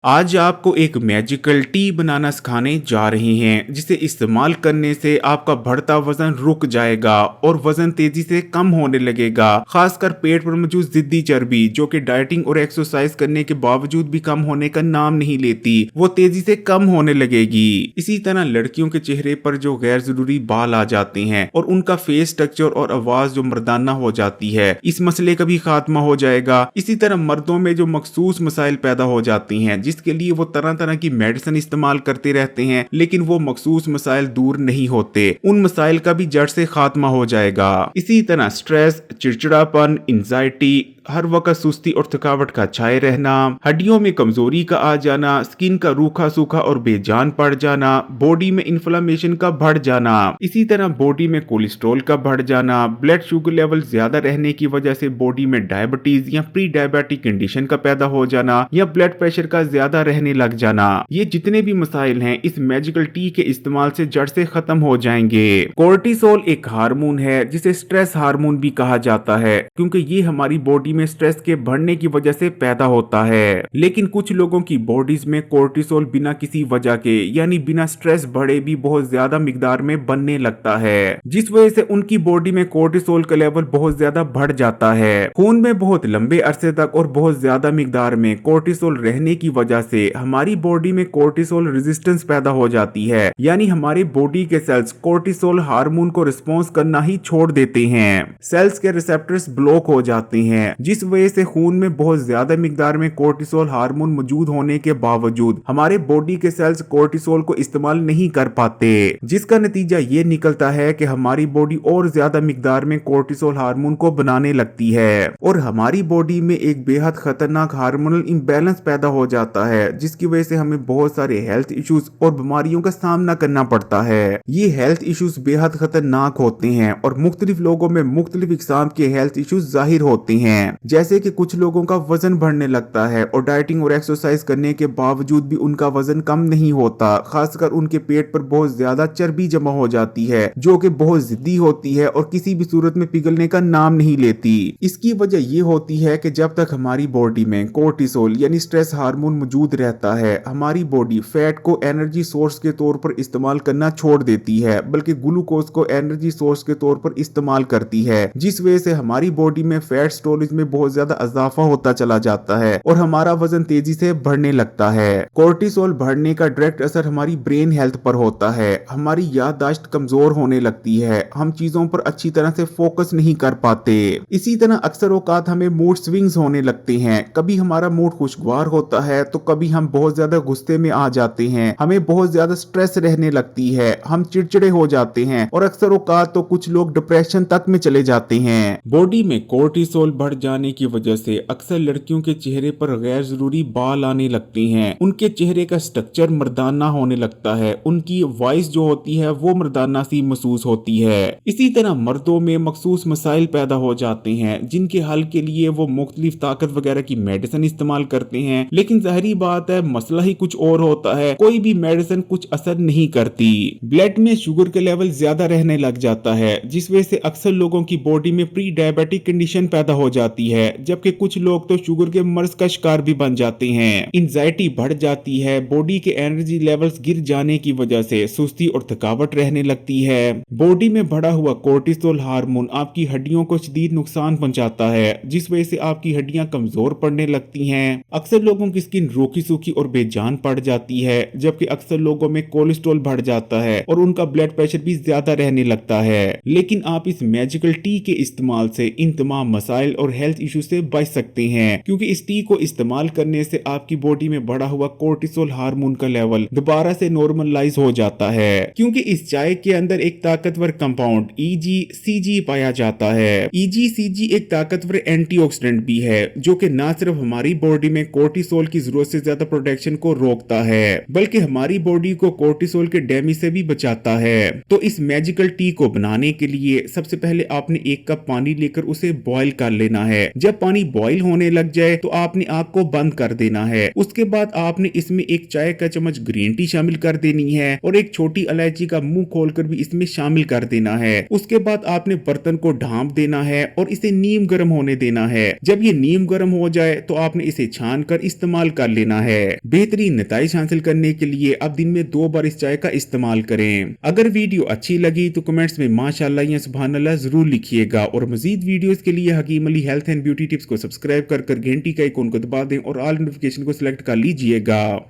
आज आपको एक मैजिकल टी बनाना सिखाने जा रहे हैं जिसे इस्तेमाल करने से आपका बढ़ता वजन रुक जाएगा और वजन तेजी से कम होने लगेगा। खासकर पेट पर मौजूद जिद्दी चर्बी जो कि डाइटिंग और एक्सरसाइज करने के बावजूद भी कम होने का नाम नहीं लेती, वो तेजी से कम होने लगेगी। इसी तरह लड़कियों के चेहरे पर जो गैर जरूरी बाल आ जाते हैं और उनका फेस स्ट्रक्चर और आवाज जो मर्दाना हो जाती है, इस मसले का भी खात्मा हो जाएगा। इसी तरह मर्दों में जो मखसूस मसाइल पैदा हो जाती हैं जिसके लिए वो तरह तरह की मेडिसिन इस्तेमाल करते रहते हैं, लेकिन वो मखसूस मसाइल दूर नहीं होते, उन मसाइल का भी जड़ से खात्मा हो जाएगा। इसी तरह स्ट्रेस, चिड़चिड़ापन, एंजाइटी, हर वक्त सुस्ती और थकावट का छाए रहना, हड्डियों में कमजोरी का आ जाना, स्किन का रूखा सूखा और बेजान पड़ जाना, बॉडी में इन्फ्लेमेशन का बढ़ जाना, इसी तरह बॉडी में कोलेस्ट्रॉल का बढ़ जाना, ब्लड शुगर लेवल ज्यादा रहने की वजह से बॉडी में डायबिटीज या प्री डायबिटिक कंडीशन का पैदा हो जाना या ब्लड प्रेशर का ज्यादा रहने लग जाना, ये जितने भी मसाइल हैं इस मैजिकल टी के इस्तेमाल से जड़ से खत्म हो जाएंगे। कोर्टिसोल एक हार्मोन है जिसे स्ट्रेस हार्मोन भी कहा जाता है, क्योंकि ये हमारी बॉडी में स्ट्रेस के बढ़ने की वजह से पैदा होता है। लेकिन कुछ लोगों की बॉडीज में कोर्टिसोल बिना किसी वजह के यानी बिना स्ट्रेस बढ़े भी बहुत ज्यादा मिकदार में बनने लगता है, जिस वजह से उनकी बॉडी में कोर्टिसोल का लेवल बहुत ज्यादा बढ़ जाता है। खून में बहुत लंबे अरसे तक और बहुत ज्यादा मिकदार में कोर्टिसोल रहने की वजह से हमारी बॉडी में कोर्टिसोल रेजिस्टेंस पैदा हो जाती है, यानी हमारी बॉडी के सेल्स कोर्टिसोल हार्मोन को रिस्पॉन्स करना ही छोड़ देते हैं। सेल्स के रिसेप्टर्स ब्लॉक हो जाते हैं, जिस वजह से खून में बहुत ज्यादा मिकदार में कोर्टिसोल हार्मोन मौजूद होने के बावजूद हमारे बॉडी के सेल्स कोर्टिसोल को इस्तेमाल नहीं कर पाते, जिसका नतीजा ये निकलता है कि हमारी बॉडी और ज्यादा मिकदार में कोर्टिसोल हार्मोन को बनाने लगती है और हमारी बॉडी में एक बेहद खतरनाक हार्मोनल इम्बैलेंस पैदा हो जाता है, जिसकी वजह से हमें बहुत सारे हेल्थ इश्यूज और बीमारियों का सामना करना पड़ता है। ये हेल्थ इश्यूज बेहद खतरनाक होते हैं और मुख्तलिफ लोगों में मुख्तलिफ इकसाम के हेल्थ इश्यूज जाहिर होते हैं, जैसे कि कुछ लोगों का वजन बढ़ने लगता है और डाइटिंग और एक्सरसाइज करने के बावजूद भी उनका वजन कम नहीं होता। खासकर उनके पेट पर बहुत ज्यादा चर्बी जमा हो जाती है जो कि बहुत जिद्दी होती है और किसी भी सूरत में पिघलने का नाम नहीं लेती। इसकी वजह ये होती है कि जब तक हमारी बॉडी में कोर्टिसोल यानी स्ट्रेस हार्मोन मौजूद रहता है, हमारी बॉडी फैट को एनर्जी सोर्स के तौर पर इस्तेमाल करना छोड़ देती है, बल्कि ग्लूकोज को एनर्जी सोर्स के तौर पर इस्तेमाल करती है, जिस वजह से हमारी बॉडी में फैट स्टोरेज में बहुत ज्यादा इजाफा होता चला जाता है और हमारा वजन तेजी से बढ़ने लगता है। कोर्टिसोल बढ़ने का डायरेक्ट असर हमारी ब्रेन हेल्थ पर होता है, हमारी याददाश्त कमजोर होने लगती है, हम चीजों पर अच्छी तरह से फोकस नहीं कर पाते। इसी तरह अक्सर औकात हमें मूड स्विंग्स होने लगते हैं, कभी हमारा मूड खुशगवार होता है तो कभी हम बहुत ज्यादा गुस्से में आ जाते हैं, हमें बहुत ज्यादा स्ट्रेस रहने लगती है, हम चिड़चिड़े हो जाते हैं और अक्सर औकात तो कुछ लोग डिप्रेशन तक में चले जाते हैं। बॉडी में कोर्टिसोल बढ़ जाने की वजह से अक्सर लड़कियों के चेहरे पर गैर जरूरी बाल आने लगते हैं, उनके चेहरे का स्ट्रक्चर मर्दाना होने लगता है, उनकी वॉइस जो होती है वो मर्दाना सी महसूस होती है। इसी तरह मर्दों में मखसूस मसाइल पैदा हो जाते हैं जिनके हल के लिए वो मुख्तलिफ ताकत वगैरह की मेडिसिन इस्तेमाल करते हैं, लेकिन जाहिरी बात है मसला ही कुछ और होता है, कोई भी मेडिसिन कुछ असर नहीं करती। ब्लड में शुगर का लेवल ज्यादा रहने लग जाता है, जिस वजह से अक्सर लोगों की बॉडी में प्री डायबिटिक कंडीशन पैदा हो जाती है, जबकि कुछ लोग तो शुगर के मर्ज का शिकार भी बन जाते हैं। एंजाइटी बढ़ जाती है, बॉडी के एनर्जी लेवल्स गिर जाने की वजह से सुस्ती और थकावट रहने लगती है। बॉडी में बढ़ा हुआ कोर्टिसोल हार्मोन आपकी हड्डियों को शदीद नुकसान पहुंचाता है, जिस वजह से आपकी हड्डियां कमजोर पड़ने लगती हैं। अक्सर लोगों की स्किन रोकी सूखी और बेजान पड़ जाती है, जबकि अक्सर लोगों में कोलेस्ट्रॉल बढ़ जाता है और उनका ब्लड प्रेशर भी ज्यादा रहने लगता है। लेकिन आप इस मैजिकल टी के इस्तेमाल से इन तमाम मसाइल और हेल्थ इशू से बच सकते हैं, क्योंकि इस टी को इस्तेमाल करने से आपकी बॉडी में बढ़ा हुआ कोर्टिसोल हार्मोन का लेवल दोबारा से नॉर्मलाइज हो जाता है, क्योंकि इस चाय के अंदर एक ताकतवर कंपाउंड EGCG पाया जाता है। EGCG एक ताकतवर एंटीऑक्सीडेंट भी है जो कि न सिर्फ हमारी बॉडी में कोर्टिसोल की जरूरत से ज्यादा प्रोटेक्शन को रोकता है, बल्कि हमारी बॉडी को कोर्टिसोल के डैमेज से भी बचाता है। तो इस मैजिकल टी को बनाने के लिए सबसे पहले आपने एक कप पानी लेकर उसे बॉईल कर लेना है। है। जब पानी बॉईल होने लग जाए तो आपने आग को बंद कर देना है। उसके बाद आपने इसमें एक चाय का चम्मच ग्रीन टी शामिल कर देनी है और एक छोटी इलायची का मुंह खोलकर भी इसमें शामिल कर देना है। उसके बाद आपने बर्तन को ढांप देना है और इसे नीम गर्म होने देना है। जब ये नीम गर्म हो जाए तो आपने इसे छान कर इस्तेमाल कर लेना है। बेहतरीन नताइज हासिल करने के लिए आप दिन में 2 बार इस चाय का इस्तेमाल करें। अगर वीडियो अच्छी लगी तो कमेंट्स में माशाअल्लाह या सुभान अल्लाह जरूर लिखिएगा और मजीद वीडियोस के लिए Hakeem Ali health and beauty tips को सब्सक्राइब कर घंटी का आइकन को दबा दें और ऑल नोटिफिकेशन को सिलेक्ट कर लीजिएगा।